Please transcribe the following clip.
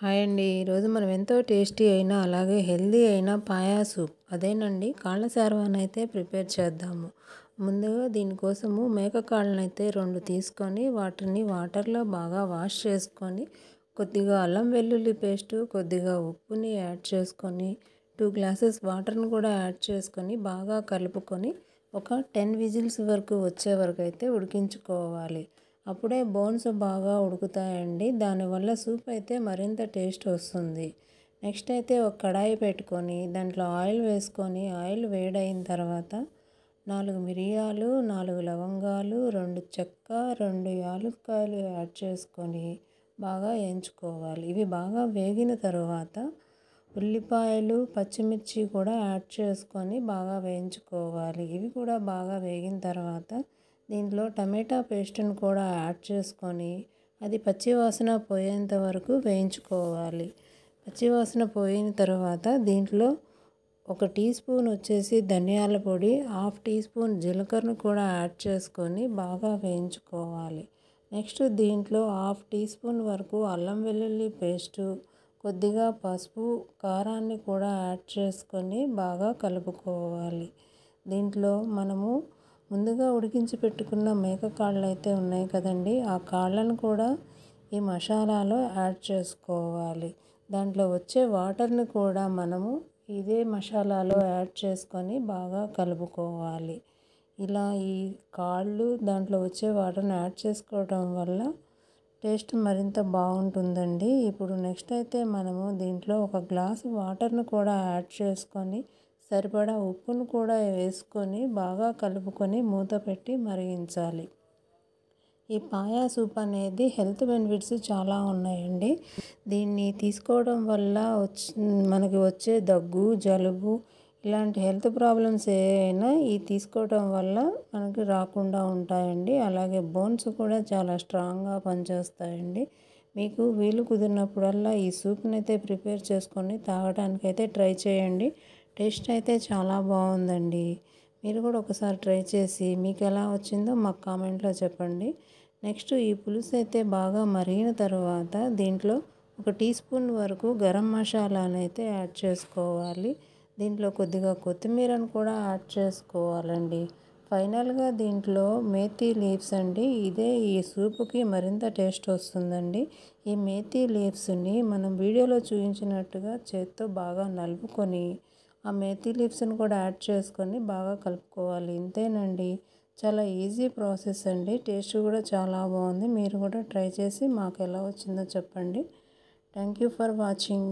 Hi అండి. ఈరోజు మనం ఎంతో టేస్టీ అయినా అలాగే హెల్దీ అయిన పాయా సూప్ అదేనండి కాళ్ళ శార్వానైతే ప్రిపేర్ చేద్దాము. ముందుగా దీనికోసము మేక కాళ్ళనైతే 2 తీసుకొని వాటిని వాటర్లో బాగా వాష్ చేసుకొని కొద్దిగా అల్లం వెల్లుల్లి పేస్టు కొద్దిగా ఉప్పుని యాడ్ చేసుకొని 2 గ్లాసెస్ వాటర్ని కూడా యాడ్ చేసుకొని బాగా కలుపుకొని ఒక 10 విజిల్స్ వరకు వచ్చే వరకు అయితే ఉడికించుకోవాలి. అప్పుడే బోన్స్ బాగా ఉడుకుతాయండి. దానివల్ల సూప్ అయితే మరింత టేస్ట్ వస్తుంది. నెక్స్ట్ అయితే ఒక కడాయి పెట్టుకొని దాంట్లో ఆయిల్ వేసుకొని ఆయిల్ వేడైన తర్వాత 4 మిరియాలు, 4 లవంగాలు, 2 చెక్క, 2 యాలక్కాయలు యాడ్ చేసుకొని బాగా వేయించుకోవాలి. ఇవి బాగా వేగిన తర్వాత ఉల్లిపాయలు, పచ్చిమిర్చి కూడా యాడ్ చేసుకొని బాగా వేయించుకోవాలి. ఇవి కూడా బాగా వేగిన తర్వాత దీంట్లో టమాటా పేస్ట్ని కూడా యాడ్ చేసుకొని అది పచ్చివాసన పోయేంత వరకు వేయించుకోవాలి. పచ్చివాసన పోయిన తర్వాత దీంట్లో 1 టీ స్పూన్ వచ్చేసి ధనియాల పొడి, 1/2 టీ స్పూన్ జీలకర్రను కూడా యాడ్ చేసుకొని బాగా వేయించుకోవాలి. నెక్స్ట్ దీంట్లో 1/2 టీ స్పూన్ వరకు అల్లం వెల్లుల్లి పేస్టు, కొద్దిగా పసుపు, కారాన్ని కూడా యాడ్ చేసుకొని బాగా కలుపుకోవాలి. దీంట్లో మనము ముందుగా ఉడికించి పెట్టుకున్న మేక కాళ్ళు అయితే ఉన్నాయి కదండి, ఆ కాళ్ళను కూడా ఈ మసాలాలో యాడ్ చేసుకోవాలి. దాంట్లో వచ్చే వాటర్ని కూడా మనము ఇదే మసాలాలో యాడ్ చేసుకొని బాగా కలుపుకోవాలి. ఇలా ఈ కాళ్ళు దాంట్లో వచ్చే వాటర్ని యాడ్ చేసుకోవడం వల్ల టేస్ట్ మరింత బాగుంటుందండి. ఇప్పుడు నెక్స్ట్ అయితే మనము దీంట్లో 1 గ్లాసు వాటర్ను కూడా యాడ్ చేసుకొని సరిపడా ఉప్పును కూడా వేసుకొని బాగా కలుపుకొని మూత పెట్టి మరిగించాలి. ఈ పాయా సూప్ అనేది హెల్త్ బెనిఫిట్స్ చాలా ఉన్నాయండి. దీన్ని తీసుకోవడం వల్ల మనకి వచ్చే దగ్గు, జలుబు ఇలాంటి హెల్త్ ప్రాబ్లమ్స్ ఏవైనా తీసుకోవడం వల్ల మనకి రాకుండా ఉంటాయండి. అలాగే బోన్స్ కూడా చాలా స్ట్రాంగ్గా పనిచేస్తాయండి. మీకు వీలు కుదిరినప్పుడల్లా ఈ సూప్ని అయితే ప్రిపేర్ చేసుకొని తాగడానికైతే ట్రై చేయండి. టేస్ట్ అయితే చాలా బాగుందండి. మీరు కూడా ఒకసారి ట్రై చేసి మీకు ఎలా వచ్చిందో మాకు కామెంట్లో చెప్పండి. నెక్స్ట్ ఈ పులుసు అయితే బాగా మరిగిన తర్వాత దీంట్లో 1 టీ స్పూన్ వరకు గరం మసాలాను అయితే యాడ్ చేసుకోవాలి. దీంట్లో కొద్దిగా కొత్తిమీరను కూడా యాడ్ చేసుకోవాలండి. ఫైనల్గా దీంట్లో మేథీ లీవ్స్ అండి, ఇదే ఈ సూపుకి మరింత టేస్ట్ వస్తుందండి. ఈ మేథీ లీవ్స్ని మనం వీడియోలో చూపించినట్టుగా చేత్తో బాగా నలుపుకొని ఆ మేథీ లీవ్స్ని కూడా యాడ్ చేసుకొని బాగా కలుపుకోవాలి. ఇంతేనండి, చాలా ఈజీ ప్రాసెస్ అండి. టేస్ట్ కూడా చాలా బాగుంది. మీరు కూడా ట్రై చేసి మాకు ఎలా వచ్చిందో చెప్పండి. Thank you for watching.